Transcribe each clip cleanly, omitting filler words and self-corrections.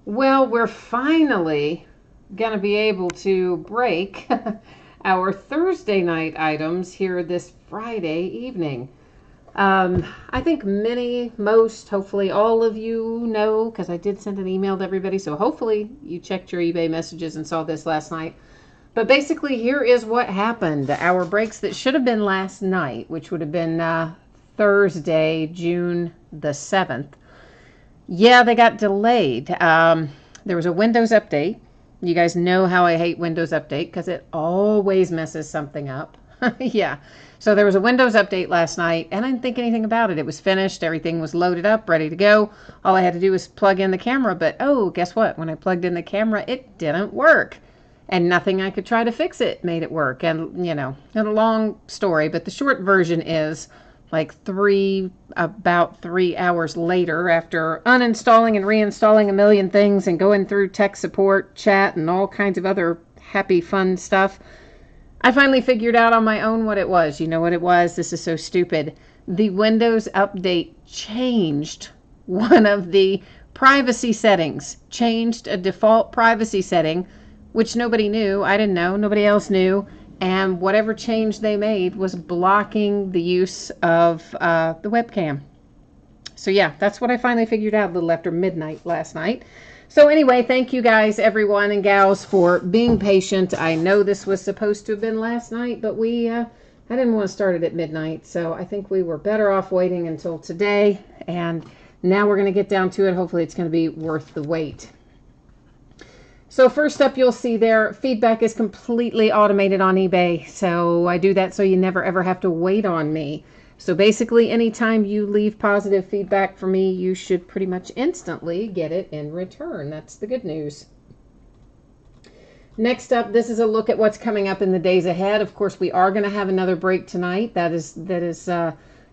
Well, we're finally going to be able to break our Thursday night items here this Friday evening. I think most, hopefully all of you know, because I did send an email to everybody, so hopefully you checked your eBay messages and saw this last night. But basically, here is what happened. Our breaks that should have been last night, which would have been Thursday, June the 7th, yeah, they got delayed. There was a Windows update. You guys know how I hate Windows Update because it always messes something up. Yeah. So there was a Windows update last night, and I didn't think anything about it. It was finished. Everything was loaded up, ready to go. All I had to do was plug in the camera. But, oh, guess what? When I plugged in the camera, it didn't work. And nothing I could try to fix it made it work. And, a long story, but the short version is like about 3 hours later, after uninstalling and reinstalling a million things and going through tech support, chat, and all kinds of other happy, fun stuff, I finally figured out on my own what it was. You know what it was? This is so stupid. The Windows Update changed one of the privacy settings, changed a default privacy setting, which nobody knew. I didn't know. Nobody else knew. And whatever change they made was blocking the use of the webcam. So yeah, that's what I finally figured out a little after midnight last night. So anyway, thank you guys, everyone and gals, for being patient. I know this was supposed to have been last night, but I didn't want to start it at midnight. So I think we were better off waiting until today. And now we're going to get down to it. Hopefully it's going to be worth the wait. So first up, you'll see there, feedback is completely automated on eBay. So I do that so you never ever have to wait on me. So basically, anytime you leave positive feedback for me, you should pretty much instantly get it in return. That's the good news. Next up, this is a look at what's coming up in the days ahead. Of course, we are going to have another break tonight. That is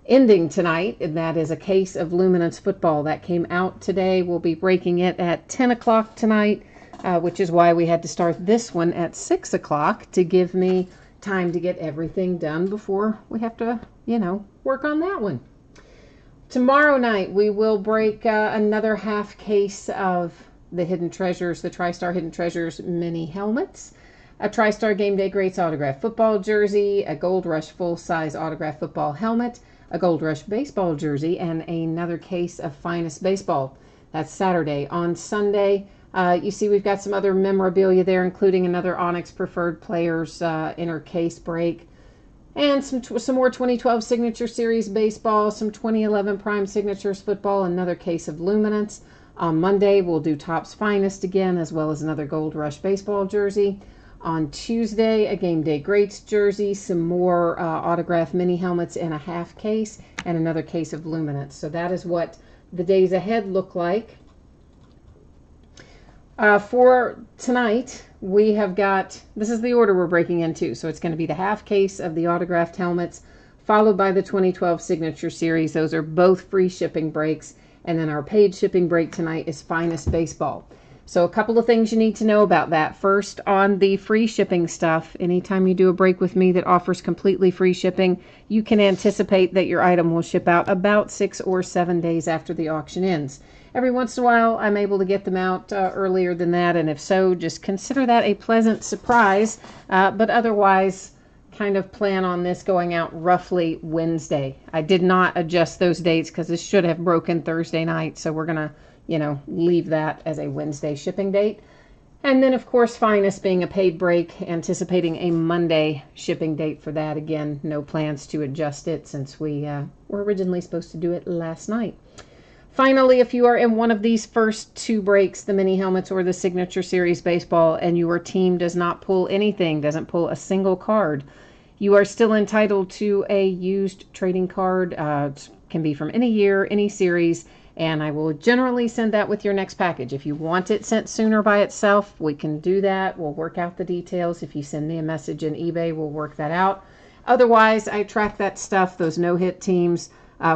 ending tonight, and that is a case of Luminance football that came out today. We'll be breaking it at 10 o'clock tonight. Which is why we had to start this one at 6 o'clock to give me time to get everything done before we have to, work on that one. Tomorrow night, we will break another half case of the Hidden Treasures, the TriStar Hidden Treasures mini helmets, a TriStar Game Day Greats autograph football jersey, a Gold Rush full-size autograph football helmet, a Gold Rush baseball jersey, and another case of Finest Baseball. That's Saturday. On Sunday, you see we've got some other memorabilia there, including another Onyx Preferred Players inner case break, and some more 2012 Signature Series baseball, some 2011 Prime Signatures football, another case of Luminance. On Monday, we'll do Topps Finest again, as well as another Gold Rush baseball jersey. On Tuesday, a Game Day Greats jersey, some more autograph mini helmets in a half case, and another case of Luminance. So that is what the days ahead look like. For tonight, we have got, this is the order we're breaking into. So it's going to be the half case of the autographed helmets, followed by the 2012 Signature Series. Those are both free shipping breaks. And then our paid shipping break tonight is Finest Baseball. So a couple of things you need to know about that. First, on the free shipping stuff, anytime you do a break with me that offers completely free shipping, you can anticipate that your item will ship out about 6 or 7 days after the auction ends. Every once in a while, I'm able to get them out earlier than that, and if so, just consider that a pleasant surprise. But otherwise, kind of plan on this going out roughly Wednesday. I did not adjust those dates because this should have broken Thursday night, so we're going to, leave that as a Wednesday shipping date. And then, of course, Finest being a paid break, anticipating a Monday shipping date for that. Again, no plans to adjust it since we were originally supposed to do it last night. Finally, if you are in one of these first two breaks, the mini helmets or the Signature Series baseball, and your team does not pull anything, doesn't pull a single card, you are still entitled to a used trading card. It can be from any year, any series, and I will generally send that with your next package. If you want it sent sooner by itself, we can do that. We'll work out the details. If you send me a message in eBay, we'll work that out. Otherwise, I track that stuff, those no-hit teams,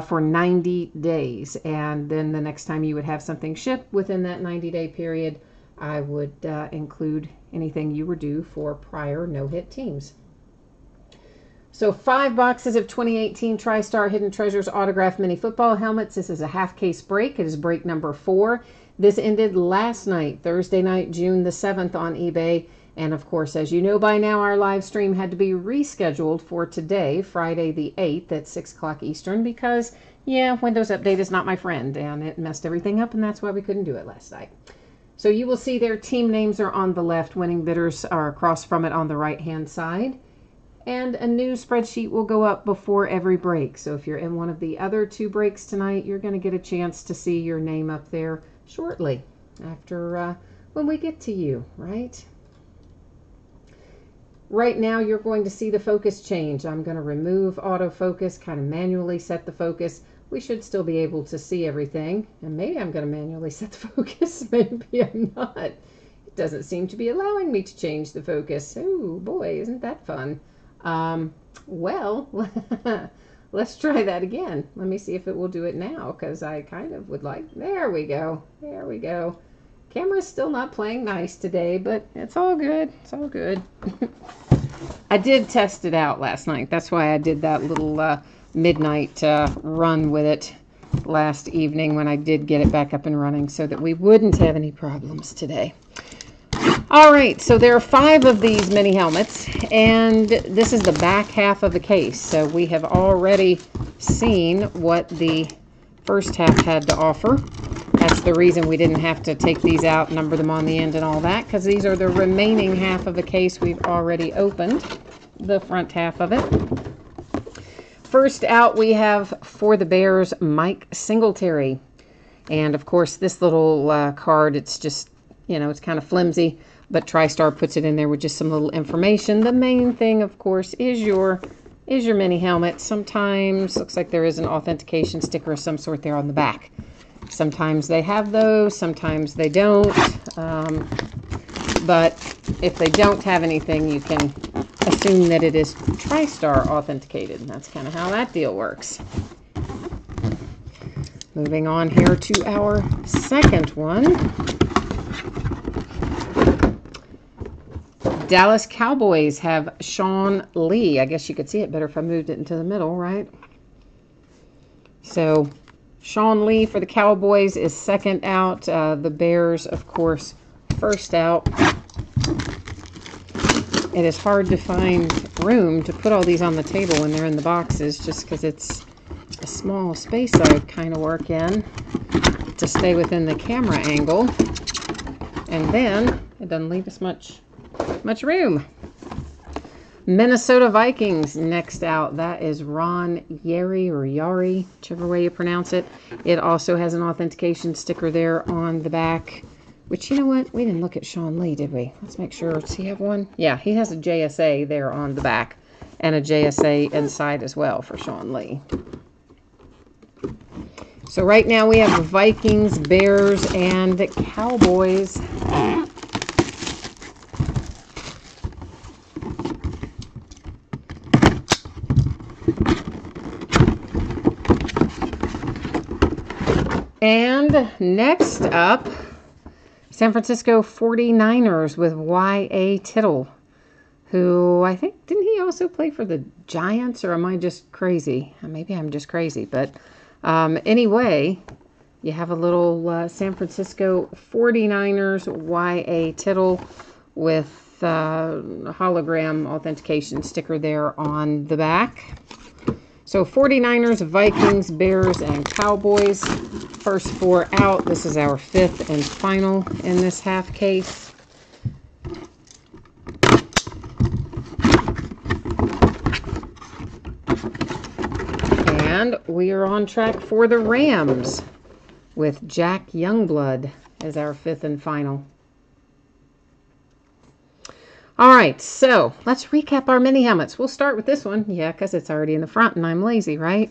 for 90 days. And then the next time you would have something shipped within that 90-day period, I would include anything you were due for prior no-hit teams. So 5 boxes of 2018 TriStar Hidden Treasures autographed mini football helmets. This is a half case break. It is break number 4. This ended last night, Thursday night, June the 7th on eBay. And of course, as you know by now, our live stream had to be rescheduled for today, Friday the 8th at 6 o'clock Eastern, because, yeah, Windows Update is not my friend, and it messed everything up, and that's why we couldn't do it last night. So you will see their team names are on the left, winning bidders are across from it on the right-hand side. And a new spreadsheet will go up before every break. So if you're in one of the other 2 breaks tonight, you're going to get a chance to see your name up there shortly after when we get to you, right? Right now, you're going to see the focus change. I'm going to remove autofocus, kind of manually set the focus. We should still be able to see everything. And maybe I'm going to manually set the focus. Maybe I'm not. It doesn't seem to be allowing me to change the focus. Oh, boy, isn't that fun? Well, let's try that again. Let me see if it will do it now, because I kind of would like... There we go. There we go. Camera's still not playing nice today, but it's all good. It's all good. I did test it out last night. That's why I did that little midnight run with it last evening when I did get it back up and running, so that we wouldn't have any problems today. All right, so there are 5 of these mini helmets, and this is the back half of the case. So we have already seen what the first half had to offer. That's the reason we didn't have to take these out, number them on the end and all that, because these are the remaining half of the case we've already opened, the front half of it. First out, we have for the Bears, Mike Singletary. And of course, this little card, it's just, you know, it's kind of flimsy, but TriStar puts it in there with just some little information. The main thing, of course, is your mini helmet. Sometimes looks like there is an authentication sticker of some sort there on the back. Sometimes they have those, sometimes they don't. But if they don't have anything, you can assume that it is TriStar authenticated. That's kind of how that deal works. Moving on here to our second one. Dallas Cowboys have Sean Lee. I guess you could see it better if I moved it into the middle, right? So Sean Lee for the Cowboys is second out. The Bears, of course, first out. It is hard to find room to put all these on the table when they're in the boxes, just because it's a small space I kind of work in to stay within the camera angle. And then it doesn't leave us much room. Minnesota Vikings next out. That is Ron Yary or Yari, whichever way you pronounce it. It also has an authentication sticker there on the back, which, you know what? We didn't look at Sean Lee, did we? Let's make sure. Does he have one? Yeah, he has a JSA there on the back and a JSA inside as well for Sean Lee. So right now we have the Vikings, Bears, and Cowboys. And next up, San Francisco 49ers with Y.A. Tittle, who I think, didn't he also play for the Giants, or am I just crazy? Maybe I'm just crazy, but anyway, you have a little San Francisco 49ers Y.A. Tittle with hologram authentication sticker there on the back. So 49ers, Vikings, Bears, and Cowboys. First 4 out. This is our 5th and final in this half case. And we are on track for the Rams with Jack Youngblood as our 5th and final. All right, so let's recap our mini helmets. We'll start with this one. Yeah, because it's already in the front and I'm lazy, right?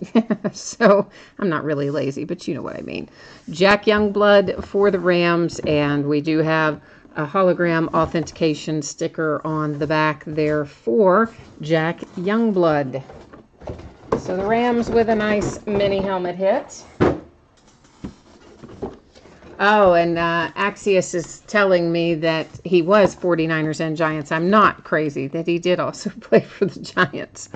So I'm not really lazy, but you know what I mean. Jack Youngblood for the Rams, and we do have a hologram authentication sticker on the back there for Jack Youngblood. So the Rams with a nice mini helmet hit. Oh, and Axios is telling me that he was 49ers and Giants. I'm not crazy that he did also play for the Giants.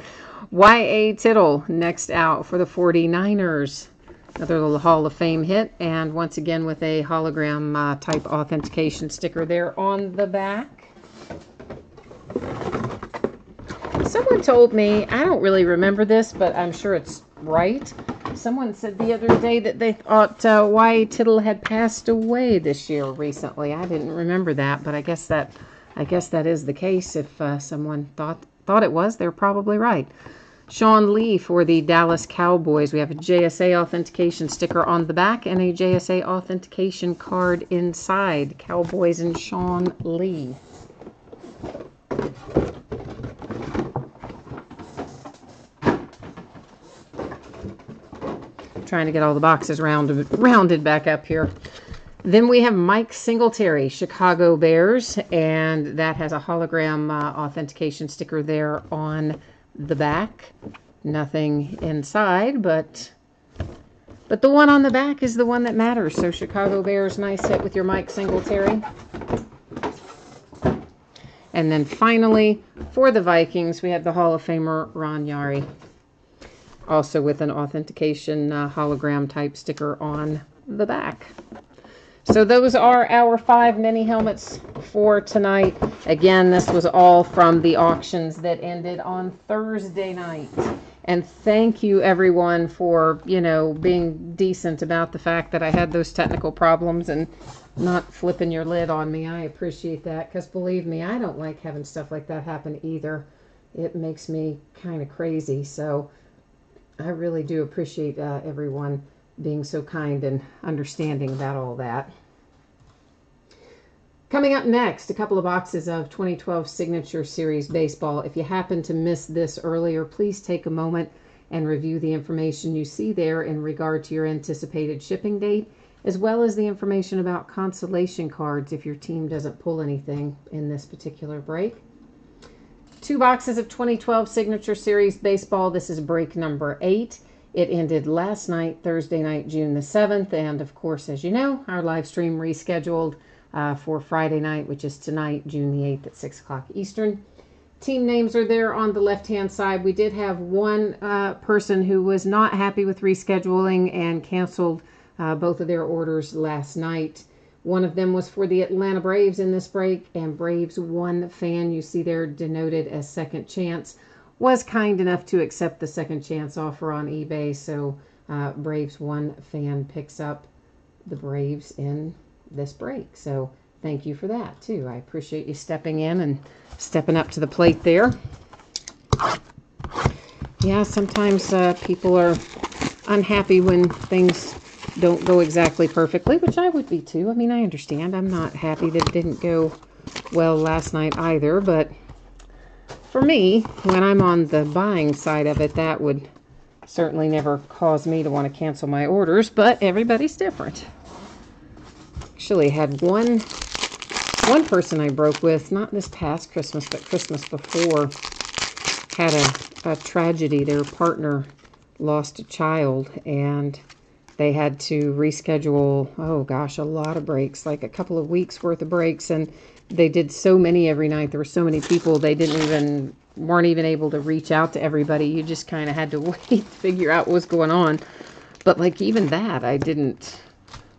Y.A. Tittle next out for the 49ers. Another little Hall of Fame hit, and once again with a hologram type authentication sticker there on the back. Someone told me, I don't really remember this, but I'm sure it's right. Someone said the other day that they thought Y.A. Tittle had passed away this year recently. I didn't remember that, but I guess that is the case. If someone thought it was, they're probably right. Sean Lee for the Dallas Cowboys. We have a JSA authentication sticker on the back and a JSA authentication card inside. Cowboys and Sean Lee. Trying to get all the boxes rounded back up here. Then we have Mike Singletary, Chicago Bears, and that has a hologram authentication sticker there on the back. Nothing inside, but the one on the back is the one that matters. So Chicago Bears, nice hit with your Mike Singletary. And then finally, for the Vikings, we have the Hall of Famer Ron Yari, also with an authentication hologram type sticker on the back. So those are our 5 mini helmets for tonight. Again, this was all from the auctions that ended on Thursday night. And thank you everyone for, being decent about the fact that I had those technical problems and not flipping your lid on me. I appreciate that, because believe me, I don't like having stuff like that happen either. It makes me kind of crazy. So I really do appreciate everyone being so kind and understanding about all that. Coming up next, a couple of boxes of 2012 Signature Series Baseball. If you happen to miss this earlier, please take a moment and review the information you see there in regard to your anticipated shipping date, as well as the information about consolation cards if your team doesn't pull anything in this particular break. 2 boxes of 2012 Signature Series Baseball. This is break number 8. It ended last night, Thursday night, June the 7th. And of course, as you know, our live stream rescheduled for Friday night, which is tonight, June the 8th at 6 o'clock Eastern. Team names are there on the left-hand side. We did have one person who was not happy with rescheduling and canceled both of their orders last night. One of them was for the Atlanta Braves in this break, and Braves 1 fan, you see there denoted as Second Chance, was kind enough to accept the Second Chance offer on eBay. So Braves 1 fan picks up the Braves in this break. So thank you for that too. I appreciate you stepping in and stepping up to the plate there. Yeah, sometimes people are unhappy when things don't go exactly perfectly, which I would be too. I mean, I understand. I'm not happy that it didn't go well last night either, but for me, when I'm on the buying side of it, that would certainly never cause me to want to cancel my orders, but everybody's different. Actually had one person I broke with, not this past Christmas, but Christmas before, had a tragedy. Their partner lost a child, and they had to reschedule, oh gosh, a lot of breaks, like a couple of weeks worth of breaks, and they did so many every night. There were so many people, they weren't even able to reach out to everybody. You just kind of had to wait to figure out what was going on. But like even that, I didn't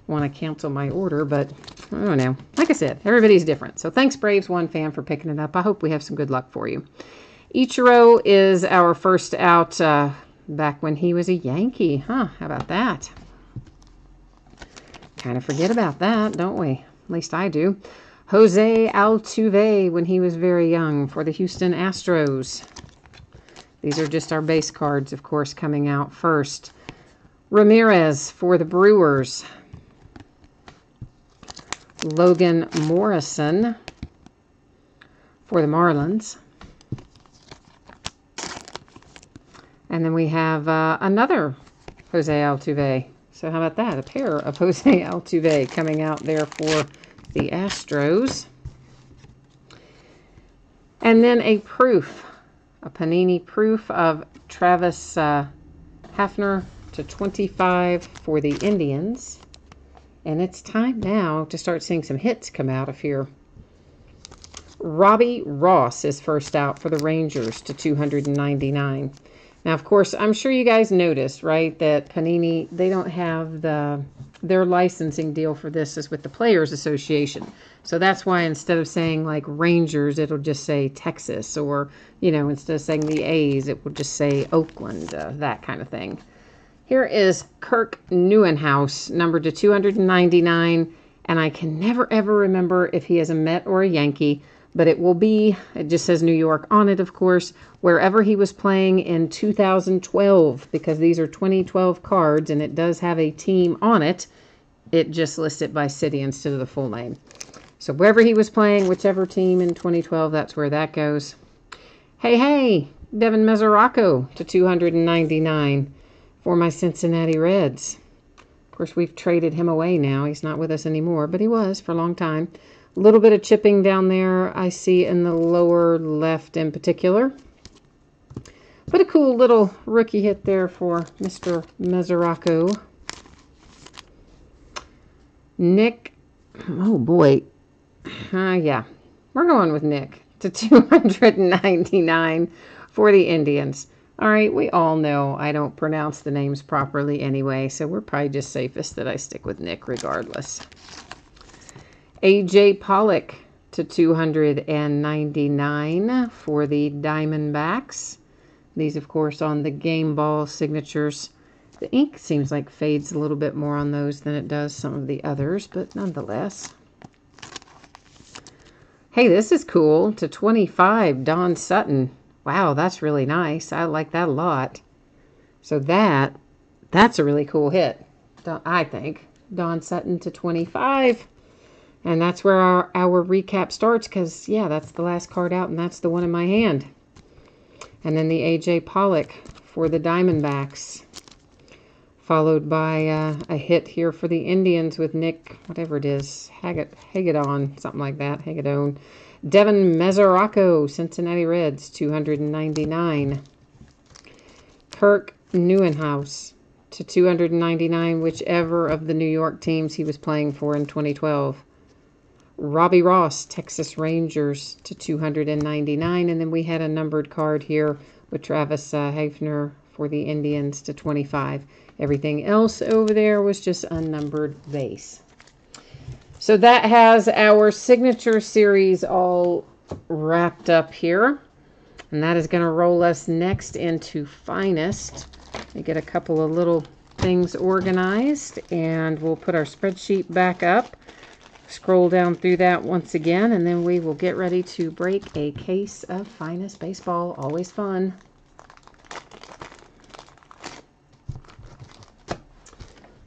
want to cancel my order, but I don't know. Like I said, everybody's different. So thanks, Braves 1 fan, for picking it up. I hope we have some good luck for you. Ichiro is our first out back when he was a Yankee. How about that? Kind of forget about that, don't we? At least I do. Jose Altuve when he was very young for the Houston Astros. These are just our base cards, of course, coming out first. Ramirez for the Brewers. Logan Morrison for the Marlins. And then we have another Jose Altuve. So how about that? A pair of Jose Altuve coming out there for the Astros. And then a proof, a Panini proof of Travis Hafner /25 for the Indians. And it's time now to start seeing some hits come out of here. Robbie Ross is first out for the Rangers /299. Now, of course, I'm sure you guys noticed, right, that Panini, they don't have their licensing deal for this is with the Players Association. So that's why instead of saying like Rangers, it'll just say Texas, or, you know, instead of saying the A's, it will just say Oakland, that kind of thing. Here is Kirk Neuenhuis, numbered to 299, and I can never ever remember if he is a Met or a Yankee, but it will be, it just says New York on it, of course, wherever he was playing in 2012, because these are 2012 cards, and it does have a team on it. It just lists it by city instead of the full name. So wherever he was playing, whichever team in 2012, that's where that goes. Hey, Devin Mesoraco to 299 for my Cincinnati Reds. Of course, we've traded him away now. He's not with us anymore, but he was for a long time. A little bit of chipping down there I see in the lower left in particular. But a cool little rookie hit there for Mr. Mesoraco. Nick, oh boy. Yeah, we're going with Nick to 299 for the Indians. All right, we all know I don't pronounce the names properly anyway, so we're probably just safest that I stick with Nick regardless. A.J. Pollock to 299 for the Diamondbacks. These, of course, on the game ball signatures. The ink seems like fades a little bit more on those than it does some of the others, but nonetheless. Hey, this is cool. To 25, Don Sutton. Wow, that's really nice. I like that a lot. So that's a really cool hit, I think. Don Sutton to 25. And that's where our recap starts because, yeah, that's the last card out, and that's the one in my hand. And then the A.J. Pollock for the Diamondbacks. Followed by a hit here for the Indians with Nick, whatever it is, Hagedon, something like that, Hagedon. Devin Mesoraco, Cincinnati Reds, 299. Kirk Neuenhuis to 299, whichever of the New York teams he was playing for in 2012. Robbie Ross, Texas Rangers, to 299. And then we had a numbered card here with Travis Hafner for the Indians to 25. Everything else over there was just unnumbered base. So that has our signature series all wrapped up here. And that is going to roll us next into Finest. We get a couple of little things organized, and we'll put our spreadsheet back up. Scroll down through that once again, and then we will get ready to break a case of Finest Baseball. Always fun.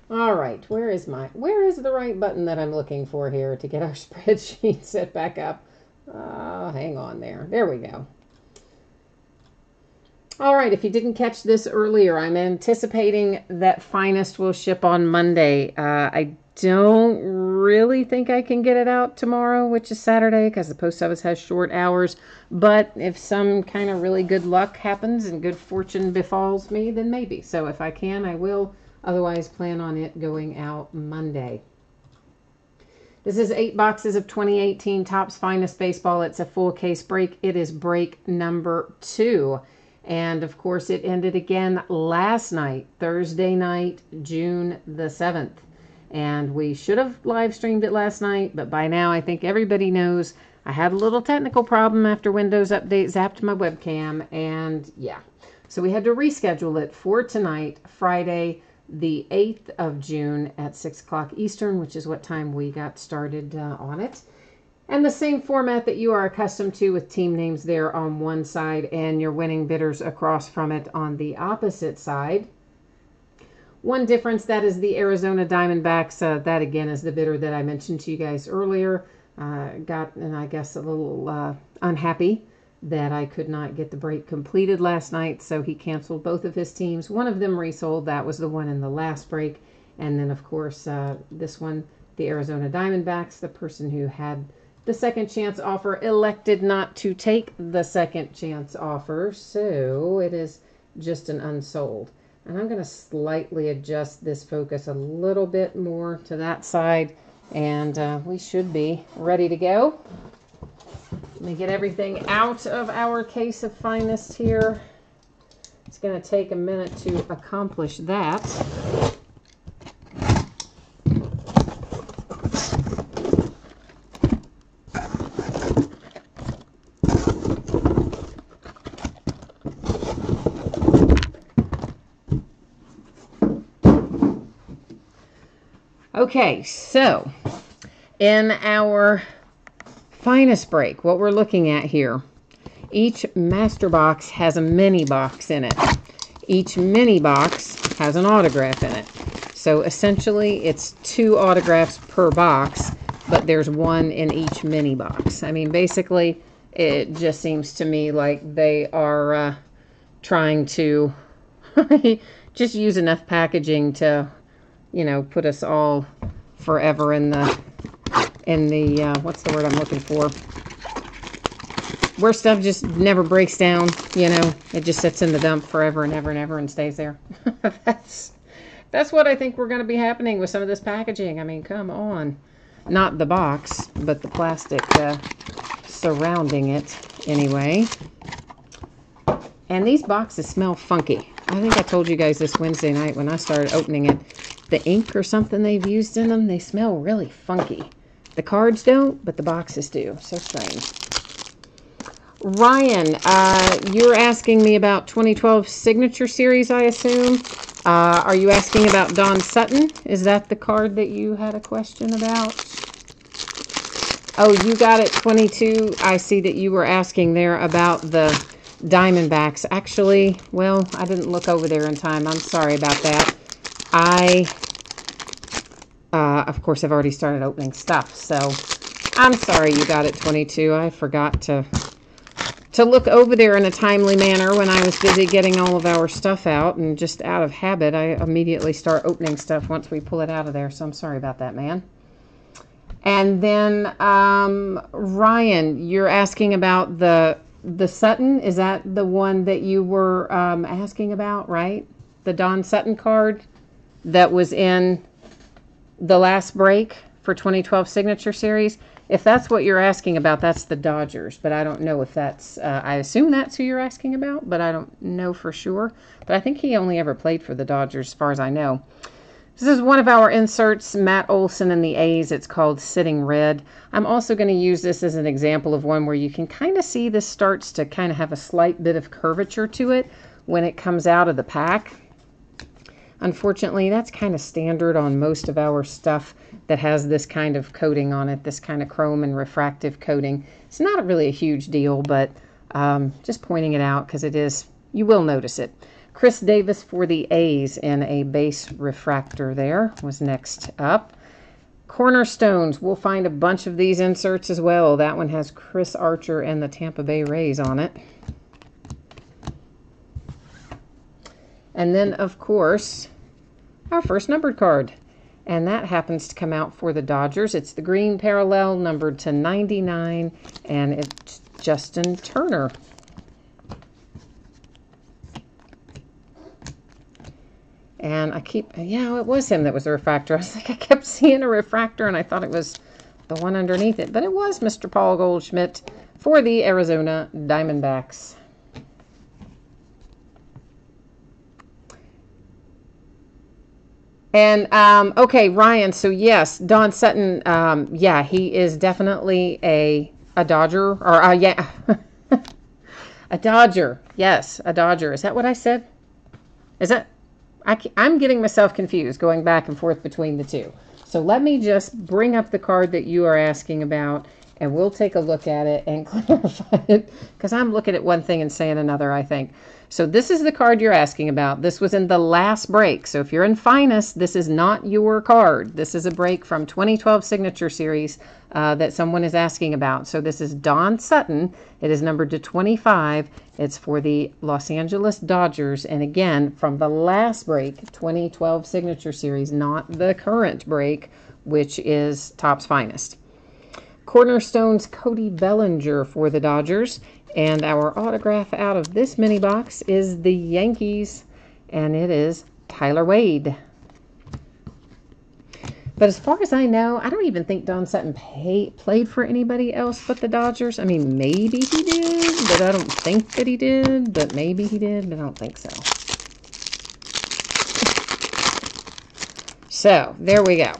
All right, where is the right button that I'm looking for here to get our spreadsheet set back up? Hang on there. There we go. All right, if you didn't catch this earlier, I'm anticipating that Finest will ship on Monday. I don't really think I can get it out tomorrow, which is Saturday, because the post office has short hours. But if some kind of really good luck happens and good fortune befalls me, then maybe. So if I can, I will. Otherwise, plan on it going out Monday. This is 8 boxes of 2018 Topps Finest Baseball. It's a full case break. It is break number 2. And, of course, it ended again last night, Thursday night, June the 7th. And we should have live streamed it last night, but by now I think everybody knows I had a little technical problem after Windows Update zapped my webcam. And, yeah, so we had to reschedule it for tonight, Friday, the 8th of June at 6 o'clock Eastern, which is what time we got started on it. And the same format that you are accustomed to, with team names there on one side and your winning bidders across from it on the opposite side. One difference, that is the Arizona Diamondbacks. That again is the bidder that I mentioned to you guys earlier. Got, and I guess, a little unhappy that I could not get the break completed last night, so he canceled both of his teams. One of them resold. That was the one in the last break. And then, of course, this one, the Arizona Diamondbacks, the person who had the second chance offer elected not to take the second chance offer, so it is just an unsold. And I'm going to slightly adjust this focus a little bit more to that side, and we should be ready to go. Let me get everything out of our case of Finest here. It's going to take a minute to accomplish that. Okay, so in our finest break, what we're looking at here, each master box has a mini box in it. Each mini box has an autograph in it. So essentially it's 2 autographs per box, but there's 1 in each mini box. I mean, basically, it just seems to me like they are trying to just use enough packaging to, you know, put us all forever in the what's the word I'm looking for? Where stuff just never breaks down, you know, it just sits in the dump forever and ever and ever and stays there. That's what I think we're going to be happening with some of this packaging. I mean, come on. Not the box, but the plastic surrounding it anyway. And these boxes smell funky. I think I told you guys this Wednesday night when I started opening it. The ink or something they've used in them, they smell really funky. The cards don't, but the boxes do. So strange. Ryan, you're asking me about 2012 Signature Series, I assume. Are you asking about Don Sutton? Is that the card that you had a question about? Oh, you got it 22. I see that you were asking there about the Diamondbacks. Actually, well, I didn't look over there in time. I'm sorry about that. Of course, I've already started opening stuff, so I'm sorry you got it 22. I forgot to look over there in a timely manner when I was busy getting all of our stuff out, and just out of habit, I immediately start opening stuff once we pull it out of there, so I'm sorry about that, man. And then, Ryan, you're asking about the Sutton. Is that the one that you were asking about, right? The Don Sutton card that was in the last break for 2012 Signature Series. If that's what you're asking about, that's the Dodgers, but I don't know if that's, I assume that's who you're asking about, but I don't know for sure. But I think he only ever played for the Dodgers, as far as I know. This is one of our inserts, Matt Olson and the A's. It's called Sitting Red. I'm also going to use this as an example of one where you can kind of see this starts to kind of have a slight bit of curvature to it when it comes out of the pack. Unfortunately, that's kind of standard on most of our stuff that has this kind of coating on it, this kind of chrome and refractive coating. It's not really a huge deal, but just pointing it out because it is, you will notice it. Chris Davis for the A's in a base refractor there was next up. Cornerstones, we'll find a bunch of these inserts as well. That one has Chris Archer and the Tampa Bay Rays on it. And then, of course, our first numbered card. And that happens to come out for the Dodgers. It's the green parallel, numbered to 99, and it's Justin Turner. And I keep, yeah, it was him that was a refractor. I was like, I kept seeing a refractor, and I thought it was the one underneath it. But it was Mr. Paul Goldschmidt for the Arizona Diamondbacks. And, okay, Ryan, so yes, Don Sutton, yeah, he is definitely a Dodger, or, yeah, a Dodger, yes, a Dodger. Is that what I said? Is that, I'm getting myself confused going back and forth between the two. So let me just bring up the card that you are asking about, and we'll take a look at it and clarify it, because I'm looking at one thing and saying another, I think. So this is the card you're asking about. This was in the last break. So if you're in Finest, this is not your card. This is a break from 2012 Signature Series that someone is asking about. So this is Don Sutton. It is numbered to 25. It's for the Los Angeles Dodgers. And again, from the last break, 2012 Signature Series, not the current break, which is Topps Finest. Cornerstone's Cody Bellinger for the Dodgers. And our autograph out of this mini box is the Yankees, and it is Tyler Wade. But as far as I know, I don't even think Don Sutton played for anybody else but the Dodgers. I mean, maybe he did, but I don't think that he did. But maybe he did, but I don't think so. So, there we go.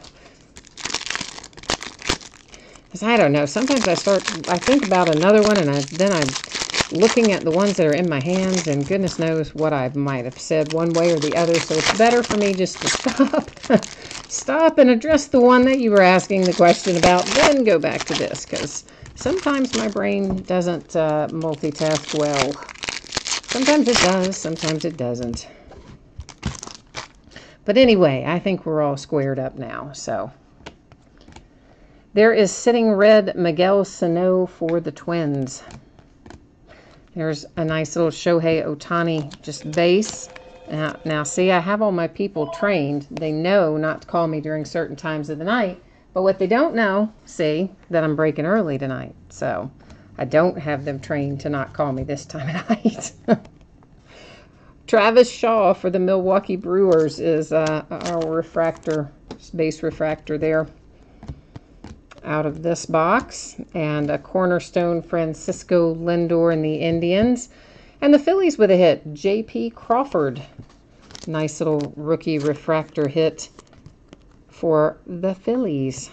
Because I don't know. Sometimes I think about another one, and then I'm looking at the ones that are in my hands, and goodness knows what I might have said one way or the other. So it's better for me just to stop and address the one that you were asking the question about, then go back to this, because sometimes my brain doesn't multitask well. Sometimes it does, sometimes it doesn't. But anyway, I think we're all squared up now. So there is sitting red Miguel Sano for the Twins. There's a nice little Shohei Ohtani just base. Now, see, I have all my people trained. They know not to call me during certain times of the night. But what they don't know, see, that I'm breaking early tonight. So I don't have them trained to not call me this time of night. Travis Shaw for the Milwaukee Brewers is our refractor, base refractor there out of this box. And a cornerstone Francisco Lindor in the Indians. And the Phillies with a hit, J.P. Crawford. Nice little rookie refractor hit for the Phillies.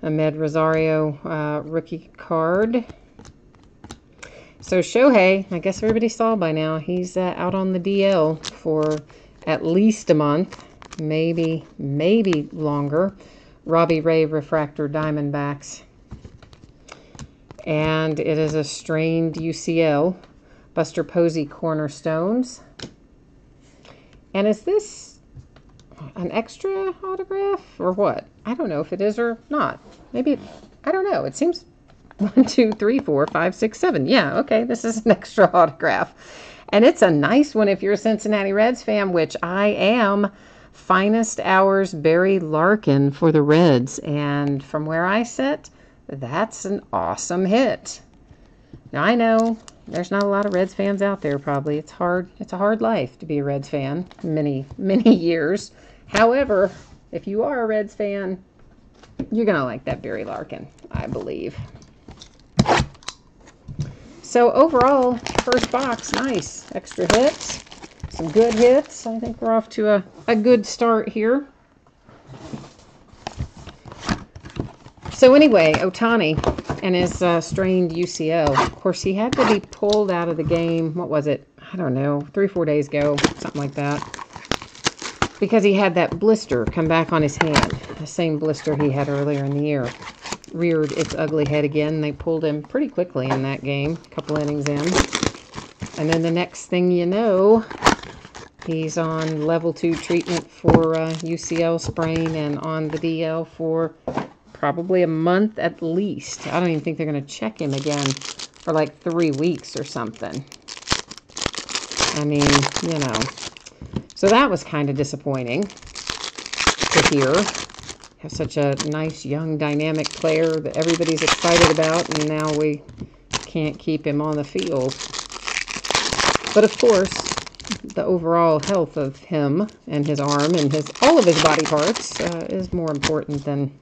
Ahmed Rosario rookie card. So Shohei, I guess everybody saw by now, he's out on the DL for at least a month, maybe longer. Robbie Ray refractor Diamondbacks. And it is a strained UCL. Buster Posey cornerstones. And is this an extra autograph or what? I don't know if it is or not. Maybe, I don't know. It seems 1, 2, 3, 4, 5, 6, 7. Yeah, okay, this is an extra autograph. And it's a nice one if you're a Cincinnati Reds fan, which I am. Finest Hours Barry Larkin for the Reds. And from where I sit, that's an awesome hit. Now, I know there's not a lot of Reds fans out there probably. It's hard. It's a hard life to be a Reds fan. Many years. However, if you are a Reds fan, you're going to like that Barry Larkin, I believe. So overall, first box, nice. Extra hits. Some good hits. I think we're off to a good start here. So anyway, Ohtani and his strained UCL. Of course, he had to be pulled out of the game. What was it? I don't know, 3 or 4 days ago, something like that. Because he had that blister come back on his hand. The same blister he had earlier in the year. Reared its ugly head again. They pulled him pretty quickly in that game. A couple innings in. And then the next thing you know, he's on level 2 treatment for UCL sprain and on the DL for probably a month at least. I don't even think they're going to check him again for like 3 weeks or something. I mean, you know. So that was kind of disappointing to hear. Have such a nice, young, dynamic player that everybody's excited about, and now we can't keep him on the field. But of course, the overall health of him and his arm and all of his body parts is more important than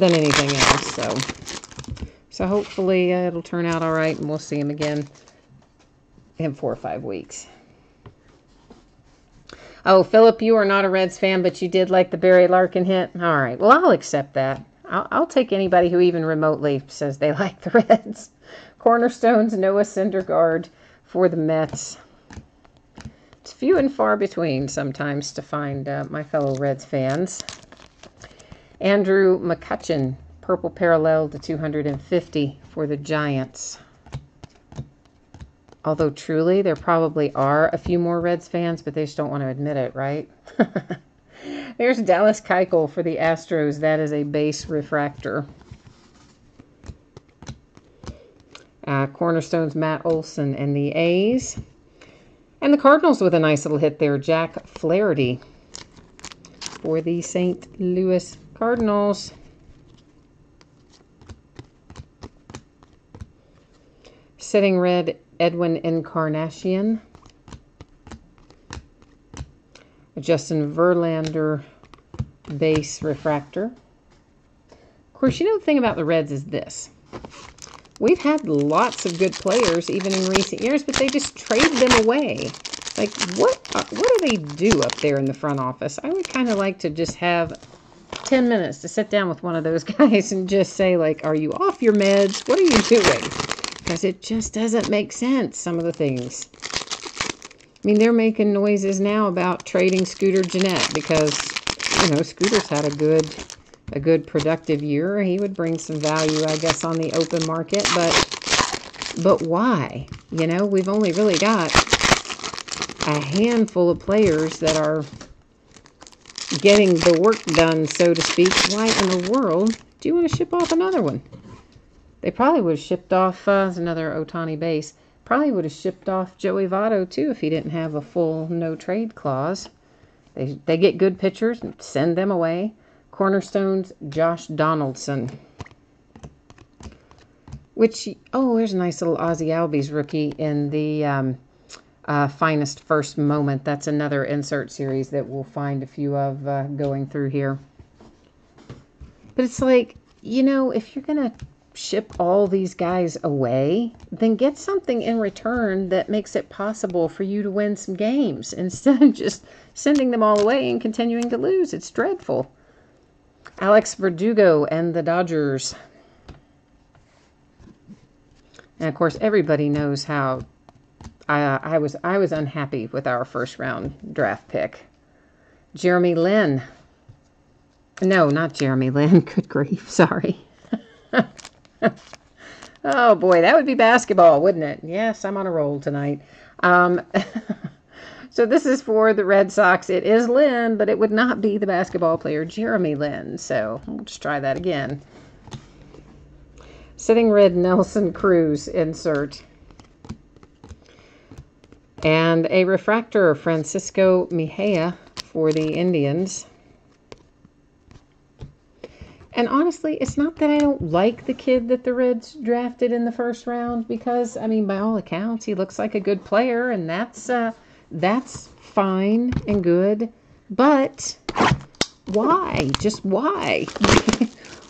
anything else. So hopefully it'll turn out all right, and we'll see him again in 4 or 5 weeks. Oh, Philip, you are not a Reds fan, but you did like the Barry Larkin hit. All right, well, I'll accept that. I'll take anybody who even remotely says they like the Reds. Cornerstones, Noah Syndergaard for the Mets. It's few and far between sometimes to find my fellow Reds fans. Andrew McCutchen, purple parallel to 250 for the Giants. Although truly, there probably are a few more Reds fans, but they just don't want to admit it, right? There's Dallas Keuchel for the Astros. That is a base refractor. Cornerstones, Matt Olson and the A's. And the Cardinals with a nice little hit there. Jack Flaherty for the St. Louis Cardinals. Sitting red, Edwin Encarnacion. a Justin Verlander base refractor. Of course, you know the thing about the Reds is this. We've had lots of good players even in recent years, but they just trade them away. Like, what do they do up there in the front office? I would kind of like to just have 10 minutes to sit down with one of those guys and just say, like, are you off your meds? What are you doing? Because it just doesn't make sense, some of the things. I mean, they're making noises now about trading Scooter Gennett because, you know, Scooter's had a good productive year. He would bring some value, I guess, on the open market, but why? You know, we've only really got a handful of players that are getting the work done, so to speak. Why in the world do you want to ship off another one? They probably would have shipped off, there's another Ohtani base, probably would have shipped off Joey Votto too if he didn't have a full no-trade clause. They get good pitchers and send them away. Cornerstones, Josh Donaldson. Which, oh, there's a nice little Ozzie Albies rookie in the Finest First Moment. That's another insert series that we'll find a few of going through here. But it's like, you know, if you're going to ship all these guys away, then get something in return that makes it possible for you to win some games instead of just sending them all away and continuing to lose. It's dreadful. Alex Verdugo and the Dodgers. And of course, everybody knows how I was unhappy with our first round draft pick. Jeremy Lin. No, not Jeremy Lin. Good grief. Sorry. Oh boy, that would be basketball, wouldn't it? Yes, I'm on a roll tonight. So this is for the Red Sox. It is Lin, but it would not be the basketball player Jeremy Lin. So we'll just try that again. Sitting Red Nelson Cruz insert. And a refractor of Francisco Mejia for the Indians. And honestly, it's not that I don't like the kid that the Reds drafted in the first round because, I mean, by all accounts, he looks like a good player, and that's fine and good. But why? Just why?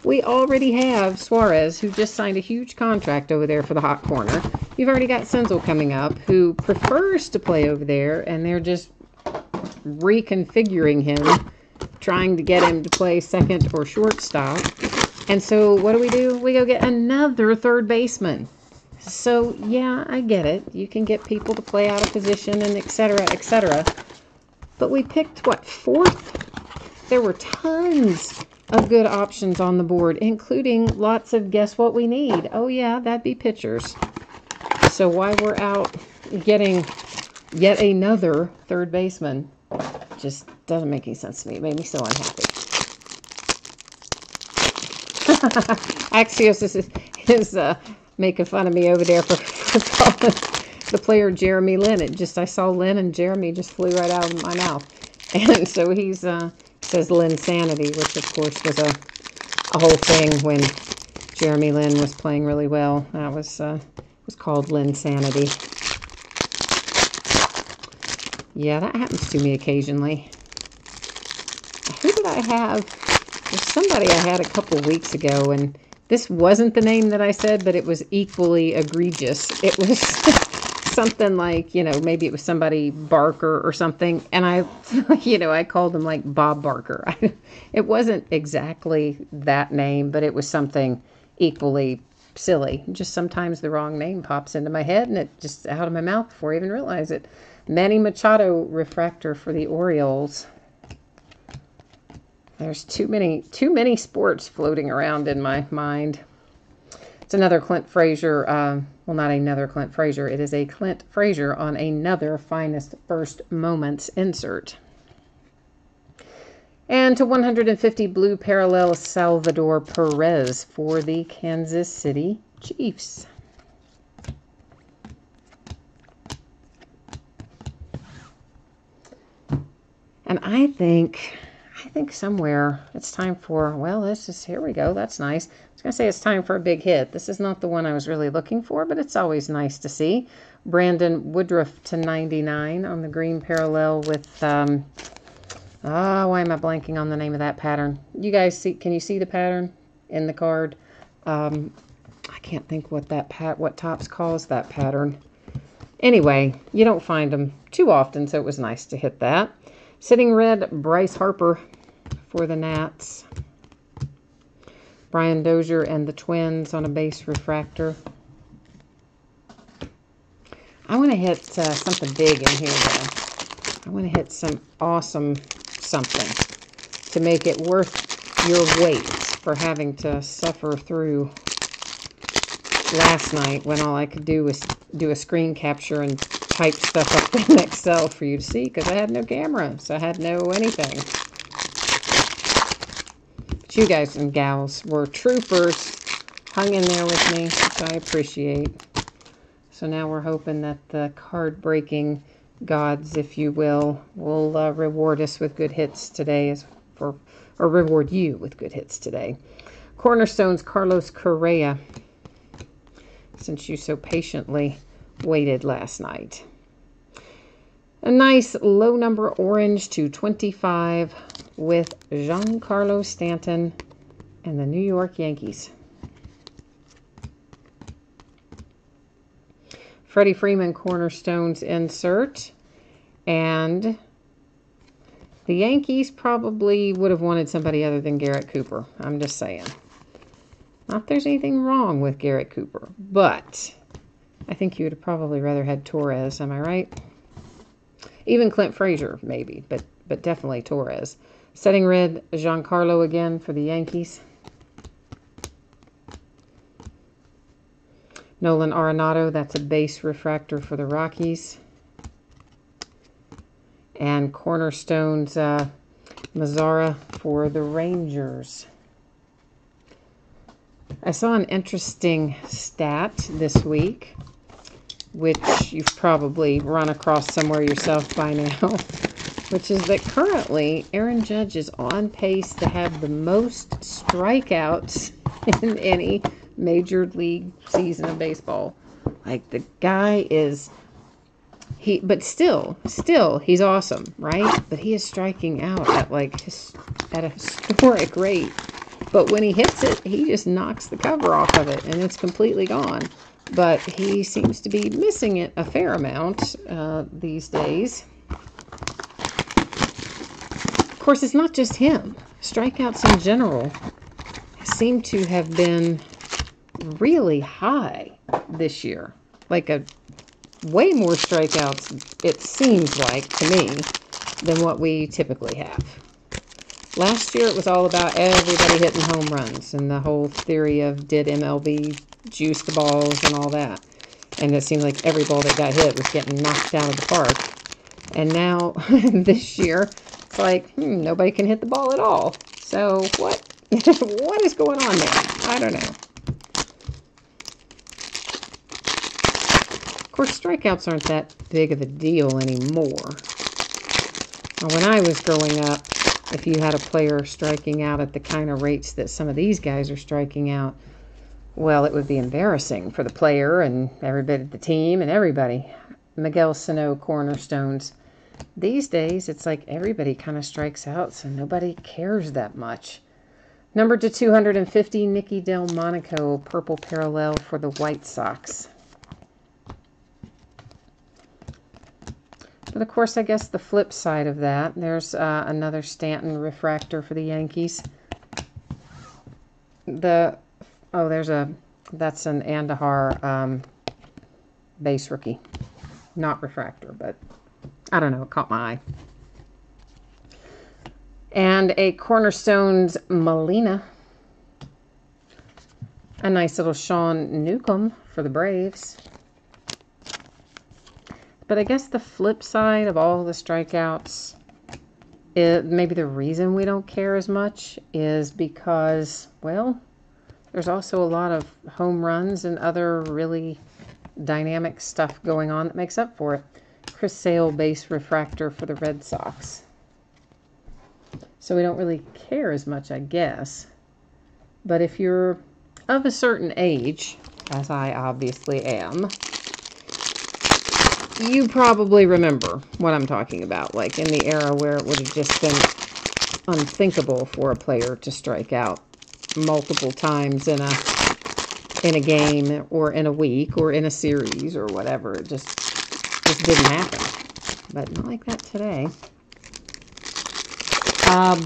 We already have Suarez, who just signed a huge contract over there for the hot corner. You've already got Senzel coming up, who prefers to play over there, and they're just reconfiguring him, trying to get him to play second or shortstop. And so what do? We go get another third baseman. So, yeah, I get it. You can get people to play out of position and et cetera, et cetera. But we picked, what, fourth? There were tons of good options on the board, including lots of guess what we need. Oh, yeah, that'd be pitchers. So why we're out getting yet another third baseman just doesn't make any sense to me. It made me so unhappy. Axios is making fun of me over there for calling the player Jeremy Lin. I saw Lin and Jeremy just flew right out of my mouth. And so he's says Linsanity, which of course was a whole thing when Jeremy Lin was playing really well. That was called Linsanity. Yeah, that happens to me occasionally. Who did I have? There's somebody I had a couple weeks ago, and this wasn't the name that I said, but it was equally egregious. It was something like, maybe it was somebody Barker or something, and I called him like Bob Barker. It wasn't exactly that name, but it was something equally silly. Just sometimes the wrong name pops into my head, and it just out of my mouth before I even realize it. Manny Machado refractor for the Orioles. There's too many sports floating around in my mind. It's another Clint Frazier. Well, not another Clint Frazier. It is a Clint Frazier on another Finest First Moments insert. And to 150 blue parallel Salvador Perez for the Kansas City Chiefs. And I think somewhere it's time for, here we go. That's nice. I was going to say it's time for a big hit. This is not the one I was really looking for, but it's always nice to see. Brandon Woodruff to 99 on the green parallel with Why am I blanking on the name of that pattern? You guys see? Can you see the pattern in the card? I can't think what what Topps calls that pattern. Anyway, you don't find them too often, so it was nice to hit that. Sitting red, Bryce Harper for the Nats. Brian Dozier and the Twins on a base refractor. I want to hit something big in here, though. I want to hit some awesome something to make it worth your wait for having to suffer through last night when all I could do was do a screen capture and type stuff up in Excel for you to see because I had no camera, so I had no anything. But you guys and gals were troopers, hung in there with me, which I appreciate. So now we're hoping that the card breaking gods, if you will reward us with good hits today, or reward you with good hits today. Cornerstones, Carlos Correa, since you so patiently waited last night. A nice low number orange to 25 with Giancarlo Stanton and the New York Yankees. Freddie Freeman Cornerstones insert. And the Yankees probably would have wanted somebody other than Garrett Cooper. I'm just saying. Not that there's anything wrong with Garrett Cooper, but I think you would have probably rather had Torres. Am I right? Even Clint Frazier, maybe, but definitely Torres. Setting red, Giancarlo again for the Yankees. Nolan Arenado, that's a base refractor for the Rockies. And Cornerstones, Mazzara for the Rangers. I saw an interesting stat this week, which you've probably run across somewhere yourself by now, which is that currently Aaron Judge is on pace to have the most strikeouts in any major league season of baseball. Like, the guy is, but still, he's awesome, right? But he is striking out at at a historic rate. But when he hits it, he just knocks the cover off of it, and it's completely gone. But he seems to be missing it a fair amount these days. Of course, it's not just him. Strikeouts in general seem to have been really high this year. Like way more strikeouts, it seems like to me, than what we typically have. Last year, it was all about everybody hitting home runs and the whole theory of did MLB juice the balls and all that. And it seemed like every ball that got hit was getting knocked out of the park. And now, this year, it's like, nobody can hit the ball at all. So, what? What is going on there? I don't know. Of course, strikeouts aren't that big of a deal anymore. When I was growing up, if you had a player striking out at the kind of rates that some of these guys are striking out, well, it would be embarrassing for the player and everybody, the team and everybody. Miguel Sano Cornerstones. These days, it's like everybody kind of strikes out, so nobody cares that much. Number to 250, Nicky Delmonico, purple parallel for the White Sox. But of course, I guess the flip side of that, there's another Stanton refractor for the Yankees. That's an Andahar base rookie. Not refractor, but I don't know, it caught my eye. And a Cornerstones Molina. A nice little Sean Newcomb for the Braves. But I guess the flip side of all the strikeouts, maybe the reason we don't care as much is because, well, there's also a lot of home runs and other really dynamic stuff going on that makes up for it. Chris Sale base refractor for the Red Sox. So we don't really care as much, I guess. But if you're of a certain age, as I obviously am, you probably remember what I'm talking about, like in the era where it would have just been unthinkable for a player to strike out multiple times in a game or in a week or in a series or whatever. It just didn't happen. But not like that today.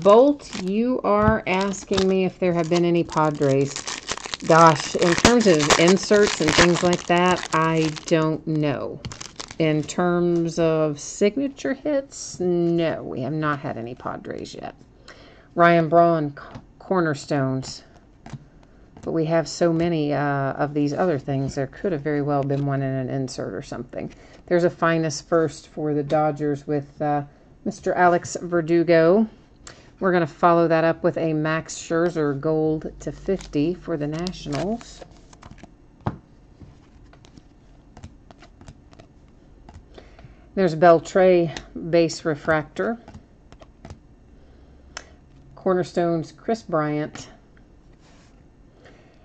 Bolt, you are asking me if there have been any Padres. Gosh, in terms of inserts and things like that, I don't know. In terms of signature hits, no, we have not had any Padres yet. Ryan Braun, cornerstones. But we have so many of these other things. There could have very well been one in an insert or something. There's a finest first for the Dodgers with Mr. Alex Verdugo. We're going to follow that up with a Max Scherzer gold /50 for the Nationals. There's Beltre base refractor. Cornerstones Chris Bryant.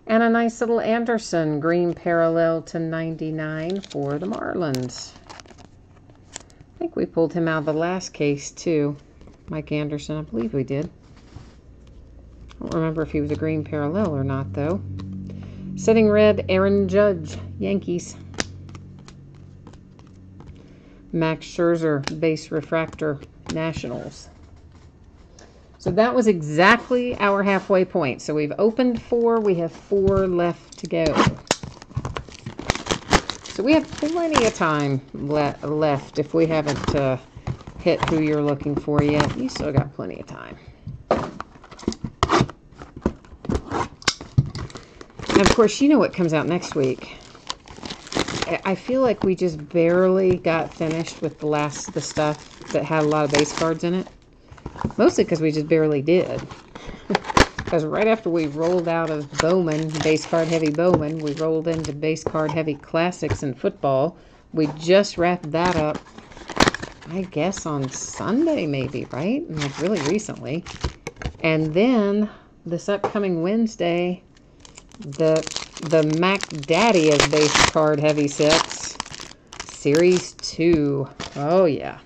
And a nice little Anderson green parallel /99 for the Marlins. I think we pulled him out of the last case too. Mike Anderson, I believe we did. I don't remember if he was a green parallel or not, though. Sitting red, Aaron Judge, Yankees. Max Scherzer, base refractor, Nationals. So that was exactly our halfway point. So we've opened 4. We have 4 left to go. So we have plenty of time left if we haven't hit who you're looking for yet. You still got plenty of time. And of course, you know what comes out next week. I feel like we just barely got finished with the stuff that had a lot of base cards in it. Mostly because we just barely did. Because right after we rolled out of Bowman, base card heavy Bowman, we rolled into base card heavy classics in football. We just wrapped that up, I guess on Sunday maybe, right? Like really recently. And then this upcoming Wednesday, the Mac Daddy of base card heavy sets, Series 2. Oh yeah.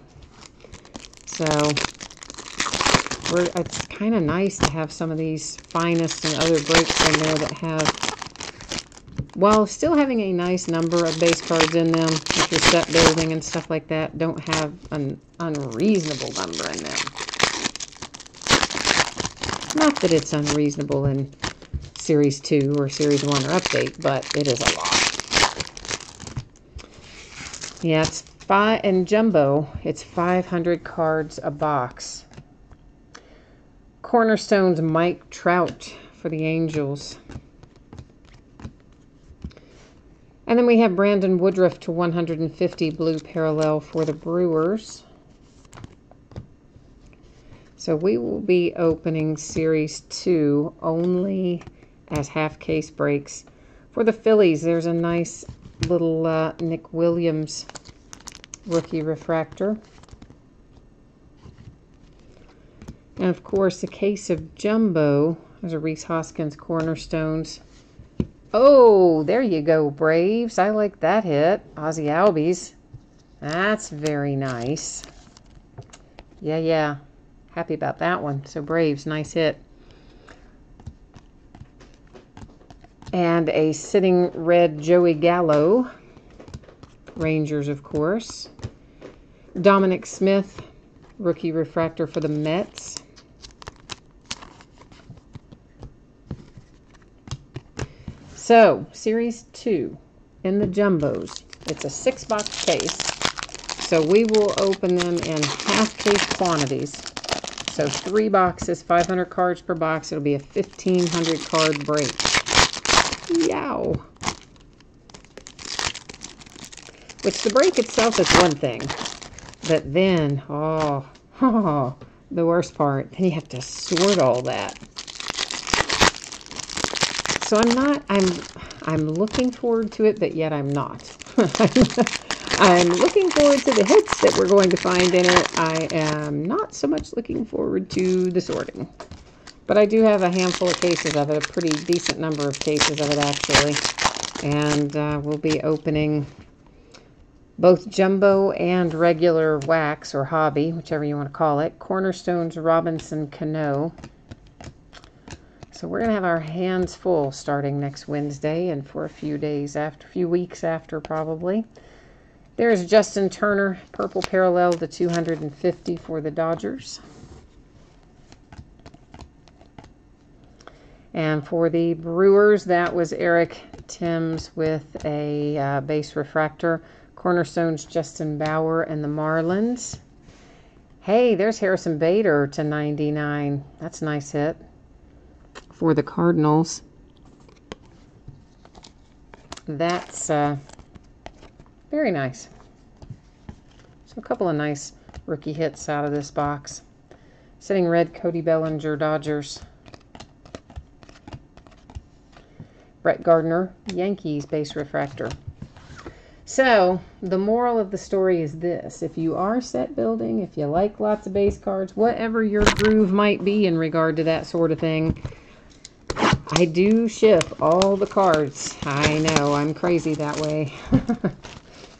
So it's kind of nice to have some of these finest and other breaks in there that have, while still having a nice number of base cards in them, if you're set building and stuff like that, don't have an unreasonable number in them. Not that it's unreasonable in Series 2 or Series 1 or Update, but it is a lot. Yeah, it's in Jumbo, it's 500 cards a box. Cornerstones Mike Trout for the Angels. And then we have Brandon Woodruff /150 blue parallel for the Brewers. So we will be opening Series 2 only as half case breaks. For the Phillies, there's a nice little Nick Williams rookie refractor. And of course, the case of Jumbo, there's a Rhys Hoskins cornerstones. Oh, there you go, Braves. I like that hit. Ozzie Albies. That's very nice. Yeah. Happy about that one. So Braves, nice hit. And a sitting red Joey Gallo. Rangers, of course. Dominic Smith, rookie refractor for the Mets. So, Series 2 in the Jumbos. It's a 6-box case. So we will open them in half-case quantities. So 3 boxes, 500 cards per box. It'll be a 1,500 card break. Yow. Which the break itself is one thing. But then, the worst part, then you have to sort all that. So I'm looking forward to it, but yet I'm not. I'm looking forward to the hits that we're going to find in it. I am not so much looking forward to the sorting. But I do have a handful of cases of it, a pretty decent number of cases of it actually. And we'll be opening both jumbo and regular wax or hobby, whichever you want to call it. Cornerstone's Robinson Cano. So we're going to have our hands full starting next Wednesday and for a few days after, a few weeks after probably. There's Justin Turner, purple parallel to 250 for the Dodgers. And for the Brewers, that was Eric Timms with a base refractor. Cornerstone's Justin Bauer and the Marlins. Hey, there's Harrison Bader to 99. That's a nice hit for the Cardinals. That's very nice. So a couple of nice rookie hits out of this box. Sitting red, Cody Bellinger, Dodgers. Brett Gardner, Yankees base refractor. So the moral of the story is this: if you are set building, if you like lots of base cards, whatever your groove might be in regard to that sort of thing, I do ship all the cards. I know, I'm crazy that way.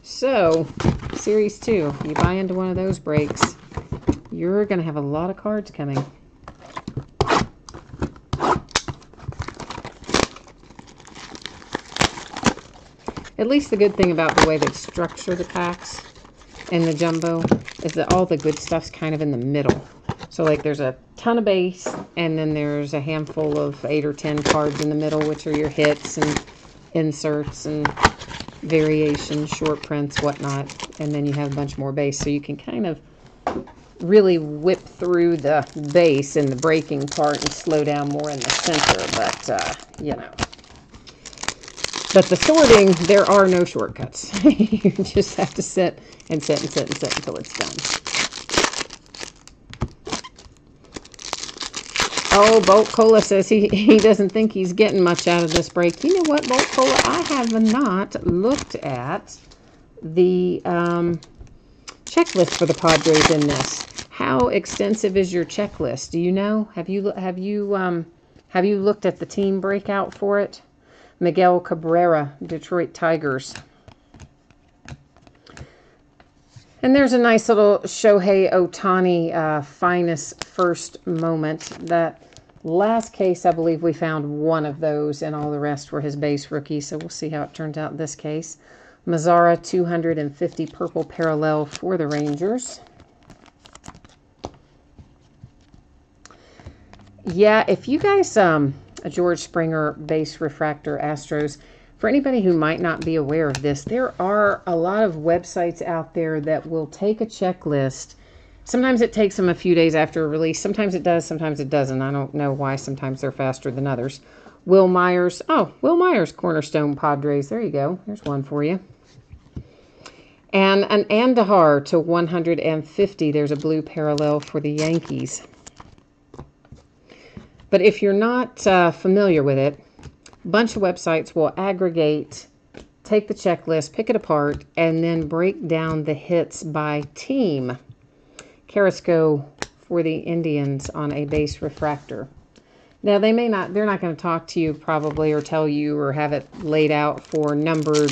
So, Series 2, you buy into one of those breaks, you're going to have a lot of cards coming. At least the good thing about the way they structure the packs in the jumbo is that all the good stuff's kind of in the middle. So like there's a ton of base, and then there's a handful of 8 or 10 cards in the middle, which are your hits and inserts and variations, short prints, whatnot. And then you have a bunch more base. So you can kind of really whip through the base in the breaking part and slow down more in the center. But, you know. But the sorting, there are no shortcuts. You just have to sit and sit and sit and sit until it's done. Oh, Bolt Cola says he doesn't think he's getting much out of this break. You know what, Bolt Cola? I have not looked at the checklist for the Padres in this. How extensive is your checklist? Do you know? Have you looked at the team breakout for it? Miguel Cabrera, Detroit Tigers. And there's a nice little Shohei Ohtani finest first moment. That last case, I believe we found one of those, and all the rest were his base rookies. So we'll see how it turns out in this case. Mazzara 250 purple parallel for the Rangers. Yeah, if you guys, a George Springer base refractor Astros. For anybody who might not be aware of this, there are a lot of websites out there that will take a checklist. Sometimes it takes them a few days after a release. Sometimes it does, sometimes it doesn't. I don't know why. Sometimes they're faster than others. Will Myers. Oh, Will Myers, Cornerstone Padres. There you go. There's one for you. And an Andahar to 150. There's a blue parallel for the Yankees. But if you're not familiar with it, a bunch of websites will aggregate, take the checklist, pick it apart, and then break down the hits by team. Carrasco for the Indians on a base refractor. Now, they're not going to talk to you probably or tell you or have it laid out for numbered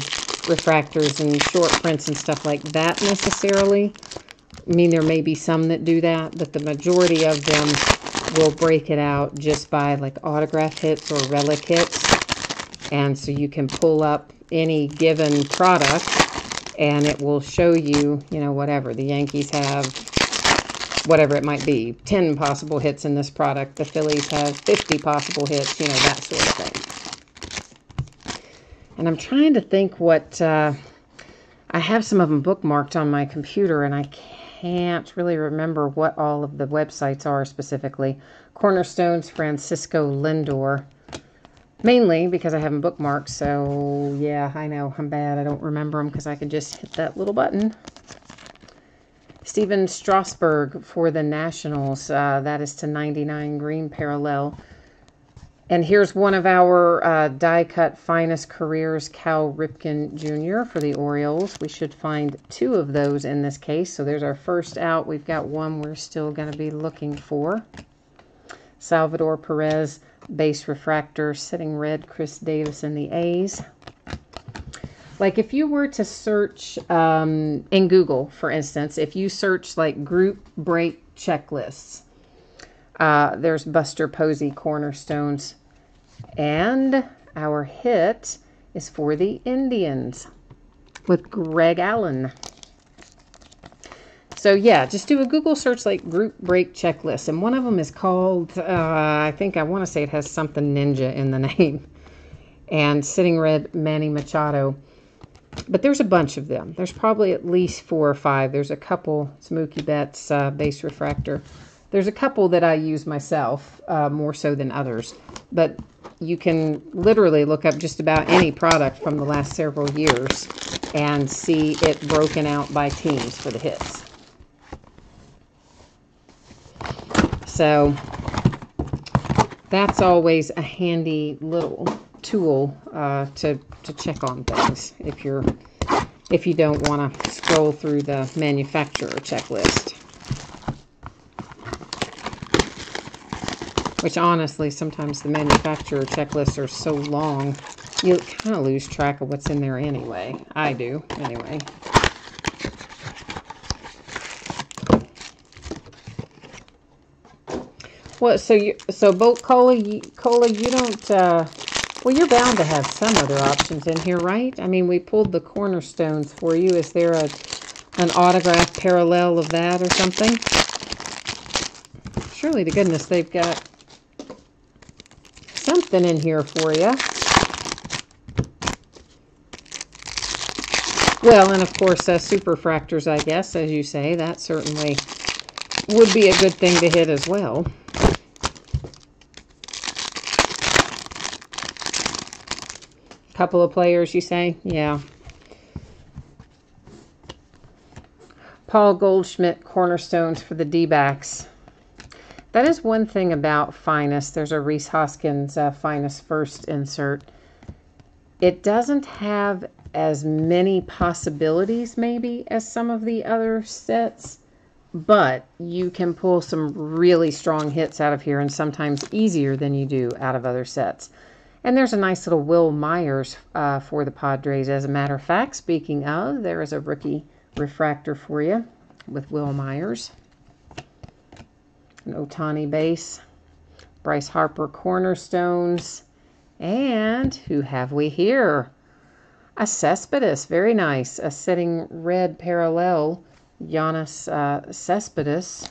refractors and short prints and stuff like that necessarily. I mean, there may be some that do that, but the majority of them will break it out just by like autograph hits or relic hits. And so you can pull up any given product and it will show you, you know, whatever. The Yankees have, whatever it might be, 10 possible hits in this product. The Phillies have 50 possible hits, you know, that sort of thing. And I'm trying to think what, I have some of them bookmarked on my computer and I can't really remember what all of the websites are specifically. Cornerstone's Francisco Lindor. Mainly because I have them bookmarked, so yeah, I know, I'm bad. I don't remember them because I can just hit that little button. Steven Strasburg for the Nationals. That is to 99 green parallel. And here's one of our die-cut finest careers, Cal Ripken Jr. for the Orioles. We should find 2 of those in this case. So there's our first out. We've got one we're still going to be looking for. Salvador Perez, base refractor, sitting red, Chris Davis in the A's. Like if you were to search in Google, for instance, if you search like group break checklists, there's Buster Posey Cornerstones. And our hit is for the Indians with Greg Allen. So yeah, just do a Google search like group break checklist. And one of them is called, I want to say it has something ninja in the name. And Sitting Red Manny Machado. But there's a bunch of them. There's probably at least 4 or 5. There's a couple, it's Mookie Betts base refractor. There's a couple that I use myself, more so than others. But you can literally look up just about any product from the last several years and see it broken out by teams for the hits. So that's always a handy little tool to check on things if you don't want to scroll through the manufacturer checklist. Which honestly, sometimes the manufacturer checklists are so long, you kind of lose track of what's in there anyway. I do, anyway. Well, so Bolt Cola, you don't, well, you're bound to have some other options in here, right? I mean, we pulled the cornerstones for you. Is there an autograph parallel of that or something? Surely to goodness they've got something in here for you. Well, and of course, superfractors, I guess, as you say, that certainly would be a good thing to hit as well. Couple of players, you say? Yeah. Paul Goldschmidt Cornerstones for the D-backs. That is one thing about Finest. There's a Rhys Hoskins Finest First insert. It doesn't have as many possibilities, maybe, as some of the other sets, but you can pull some really strong hits out of here, and sometimes easier than you do out of other sets. And there's a nice little Will Myers for the Padres. As a matter of fact, speaking of, there is a rookie refractor for you with Will Myers. An Ohtani base. Bryce Harper Cornerstones. And who have we here? A Cespedes. Very nice. A Sitting Red parallel. Yoenis Cespedes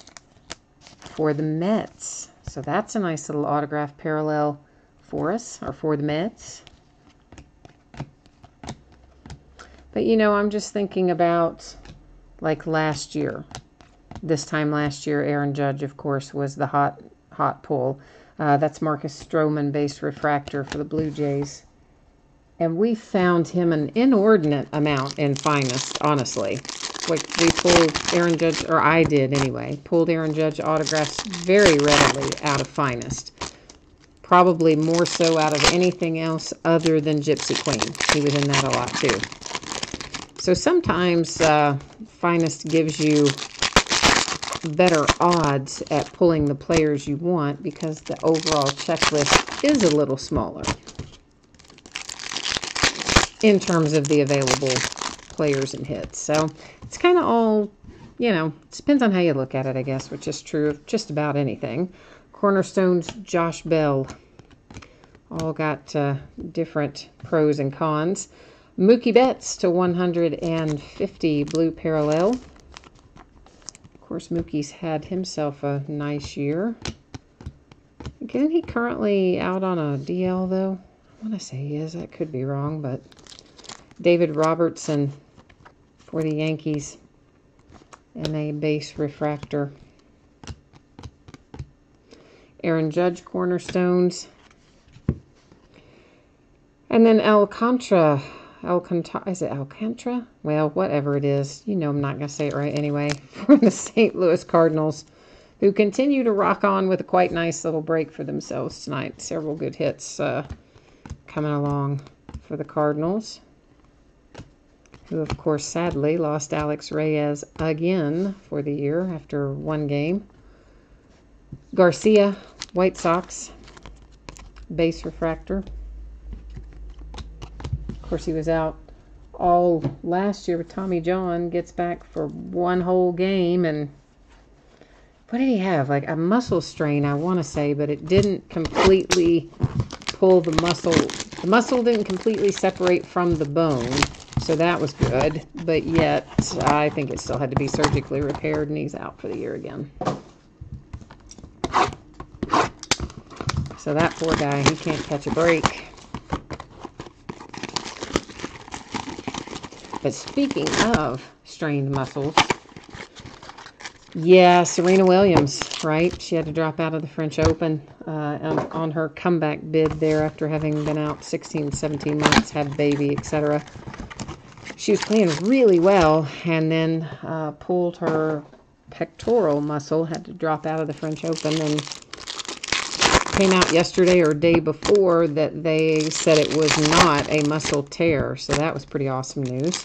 for the Mets. So that's a nice little autograph parallel for us, or for the Mets. But you know, I'm just thinking about like last year. This time last year, Aaron Judge, of course, was the hot pull. That's Marcus Stroman base refractor for the Blue Jays. And we found him an inordinate amount in Finest, honestly. Like we pulled Aaron Judge, or I did anyway, pulled Aaron Judge autographs very readily out of Finest. Probably more so out of anything else other than Gypsy Queen. He was in that a lot too. So sometimes Finest gives you better odds at pulling the players you want because the overall checklist is a little smaller in terms of the available players and hits. So it's kind of all, you know, it depends on how you look at it, I guess, which is true of just about anything. Cornerstones, Josh Bell. All got different pros and cons. Mookie Betts to 150 blue parallel. Of course, Mookie's had himself a nice year. Isn't he currently out on a DL, though? I want to say he is. I could be wrong, but David Robertson for the Yankees and a base refractor. Aaron Judge Cornerstones. And then Alcantara, is it Alcantara? Well, whatever it is. You know I'm not going to say it right anyway. For the St. Louis Cardinals, who continue to rock on with a quite nice little break for themselves tonight. Several good hits coming along for the Cardinals, who, of course, sadly lost Alex Reyes again for the year after one game. Garcia, White Sox, base refractor. Of course, he was out all last year with Tommy John, gets back for one whole game, and what did he have? Like a muscle strain, I want to say, but it didn't completely pull the muscle. The muscle didn't completely separate from the bone, so that was good. But yet, I think it still had to be surgically repaired, and he's out for the year again. So that poor guy, he can't catch a break. But speaking of strained muscles, yeah, Serena Williams, right? She had to drop out of the French Open on her comeback bid there after having been out 16, 17 months, had a baby, etc. She was playing really well and then pulled her pectoral muscle, had to drop out of the French Open, and came out yesterday or day before that they said it was not a muscle tear. So that was pretty awesome news.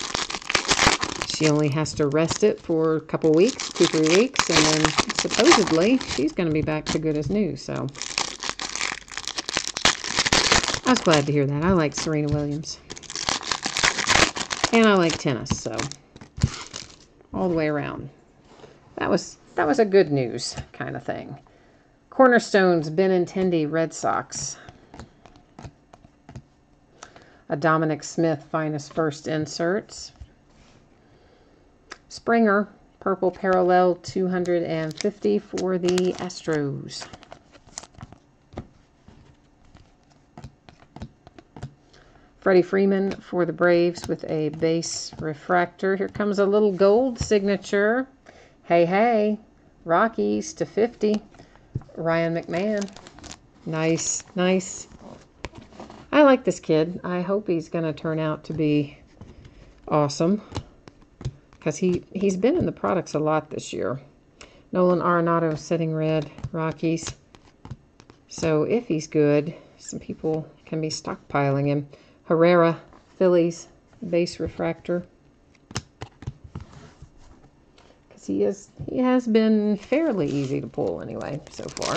She only has to rest it for a couple weeks, 2-3 weeks, and then supposedly she's going to be back to good as new. So I was glad to hear that. I like Serena Williams. And I like tennis, so all the way around. That was a good news kind of thing. Cornerstones, Benintendi, Red Sox. A Dominic Smith Finest First Inserts. Springer, Purple Parallel 250 for the Astros. Freddie Freeman for the Braves with a base refractor. Here comes a little gold signature. Hey, hey. Rockies to 50. Ryan McMahon. Nice, nice. I like this kid. I hope he's going to turn out to be awesome, because he's been in the products a lot this year. Nolan Arenado, Setting Red, Rockies. So if he's good, some people can be stockpiling him. Herrera, Phillies, base refractor. Because he has been fairly easy to pull anyway so far.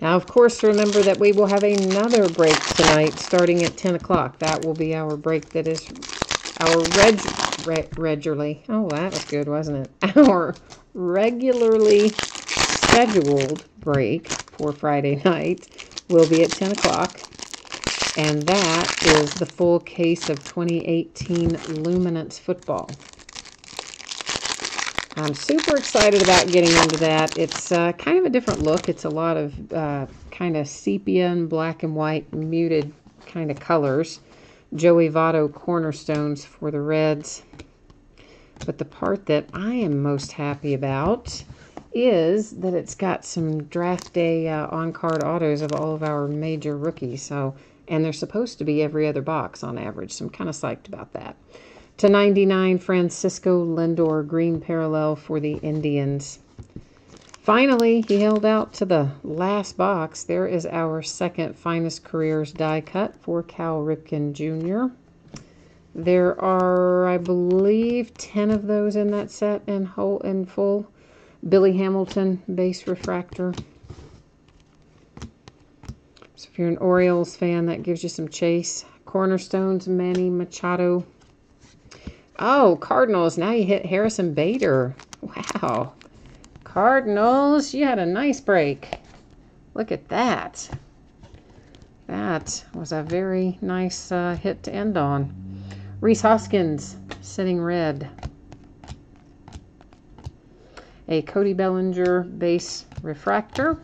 Now, of course, remember that we will have another break tonight starting at 10 o'clock. That will be our break that is our regularly. Oh, that was good, wasn't it? Our regularly scheduled break for Friday night will be at 10 o'clock. And that is the full case of 2018 Luminance football. I'm super excited about getting into that. It's kind of a different look. It's a lot of kind of sepia and black and white muted kind of colors. Joey Votto Cornerstones for the Reds. But the part that I am most happy about is that it's got some draft day on-card autos of all of our major rookies. And they're supposed to be every other box on average, so I'm kind of psyched about that. To 99, Francisco Lindor Green Parallel for the Indians. Finally, he held out to the last box. There is our second Finest Careers die cut for Cal Ripken Jr. There are, I believe, 10 of those in that set in full. Billy Hamilton base refractor. So if you're an Orioles fan, that gives you some chase. Cornerstones, Manny Machado. Oh, Cardinals. Now you hit Harrison Bader. Wow. Cardinals, you had a nice break. Look at that. That was a very nice hit to end on. Rhys Hoskins, Setting Red. A Cody Bellinger base refractor.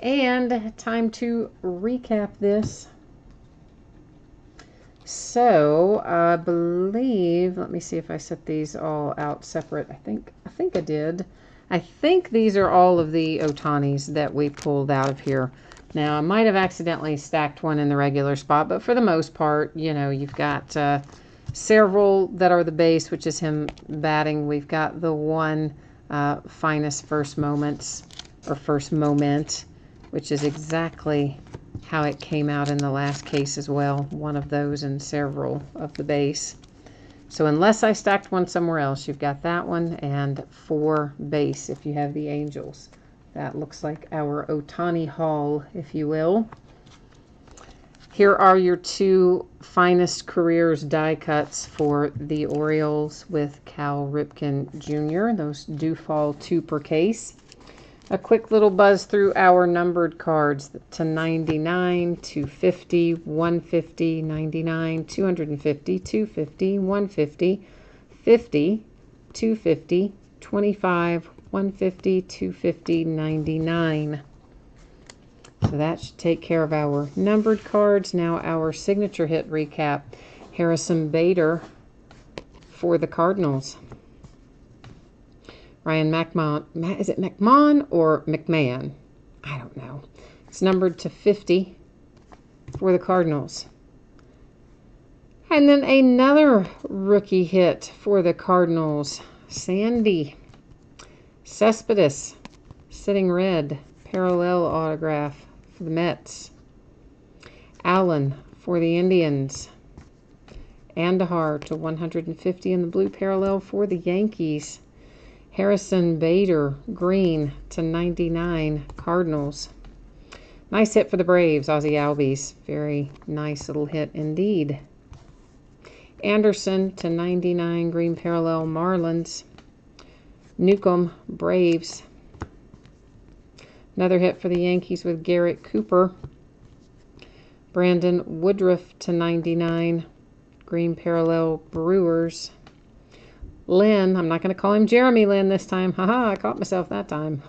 And time to recap this. So, I believe, let me see if I set these all out separate. I think I did. I think these are all of the Ohtanis that we pulled out of here. Now, I might have accidentally stacked one in the regular spot, but for the most part, you know, you've got several that are the base, which is him batting. We've got the one Finest First Moments, or First Moment, which is exactly how it came out in the last case as well. One of those and several of the base. So unless I stacked one somewhere else, you've got that one and 4 base if you have the Angels. That looks like our Ohtani haul, if you will. Here are your two Finest Careers die cuts for the Orioles with Cal Ripken Jr. Those do fall 2 per case. A quick little buzz through our numbered cards to 99, 250, 150, 99, 250, 250, 150, 50, 250, 25, 150, 250, 99. So that should take care of our numbered cards. Now our signature hit recap. Harrison Bader for the Cardinals. Ryan McMahon. Is it McMahon or McMahon? I don't know. It's numbered to 50 for the Cardinals. And then another rookie hit for the Cardinals. Sandy Cespedes, sitting red, parallel autograph for the Mets. Allen for the Indians. Andahar to 150 in the blue parallel for the Yankees. Harrison Bader, green to 99, Cardinals. Nice hit for the Braves, Ozzie Albies. Very nice little hit indeed. Anderson to 99, green parallel, Marlins. Newcomb, Braves. Another hit for the Yankees with Garrett Cooper. Brandon Woodruff to 99, green parallel, Brewers. Lynn, I'm not going to call him Jeremy Lynn this time. Haha, I caught myself that time.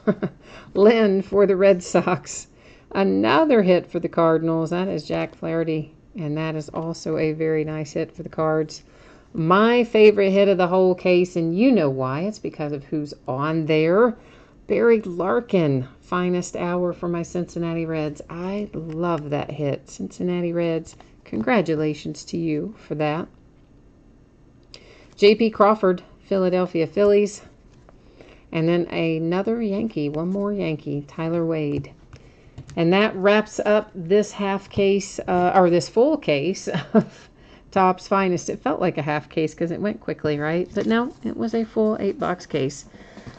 Lynn for the Red Sox. Another hit for the Cardinals. That is Jack Flaherty, and that is also a very nice hit for the Cards. My favorite hit of the whole case, and you know why. It's because of who's on there. Barry Larkin, finest hour for my Cincinnati Reds. I love that hit. Cincinnati Reds, congratulations to you for that. J.P. Crawford, Philadelphia Phillies. And then another Yankee, one more Yankee, Tyler Wade. And that wraps up this half case, or this full case of Topps Finest. It felt like a half case because it went quickly, right? But no, it was a full 8-box case.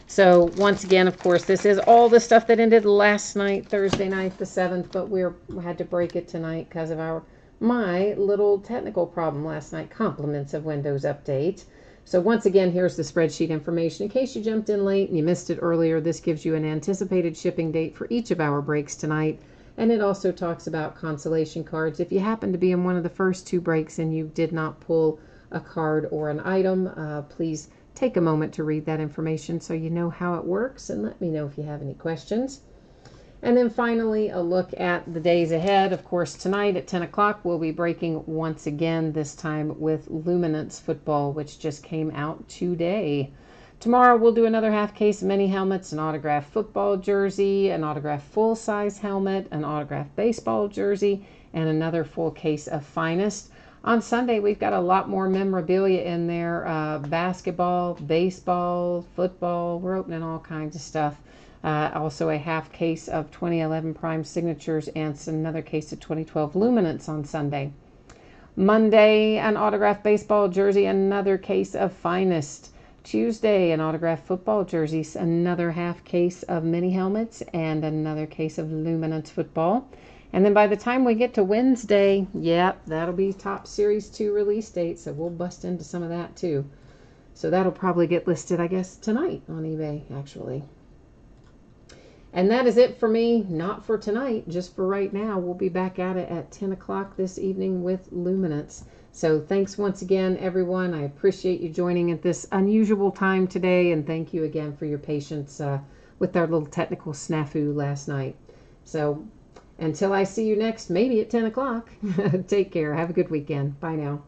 So once again, of course, this is all the stuff that ended last night, Thursday night, the 7th, but we had to break it tonight because of my little technical problem last night, compliments of Windows Update. So once again, here's the spreadsheet information. In case you jumped in late and you missed it earlier, this gives you an anticipated shipping date for each of our breaks tonight. And it also talks about consolation cards. If you happen to be in one of the first 2 breaks and you did not pull a card or an item, please take a moment to read that information so you know how it works, and let me know if you have any questions. And then finally, a look at the days ahead. Of course, tonight at 10 o'clock, we'll be breaking once again, this time with Luminance Football, which just came out today. Tomorrow, we'll do another half case of mini helmets, an autographed football jersey, an autographed full-size helmet, an autographed baseball jersey, and another full case of Finest. On Sunday, we've got a lot more memorabilia in there. Basketball, baseball, football. We're opening all kinds of stuff. Also a half case of 2011 Prime Signatures and another case of 2012 Luminance on Sunday. Monday, an autographed baseball jersey, another case of Finest. Tuesday, an autographed football jersey, another half case of mini helmets, and another case of Luminance football. And then by the time we get to Wednesday, yep, that'll be Topps Series 2 release date, so we'll bust into some of that too. So that'll probably get listed, I guess, tonight on eBay, actually. And that is it for me, not for tonight, just for right now. We'll be back at it at 10 o'clock this evening with Luminance. So thanks once again, everyone. I appreciate you joining at this unusual time today, and thank you again for your patience with our little technical snafu last night. So until I see you next, maybe at 10 o'clock, take care. Have a good weekend. Bye now.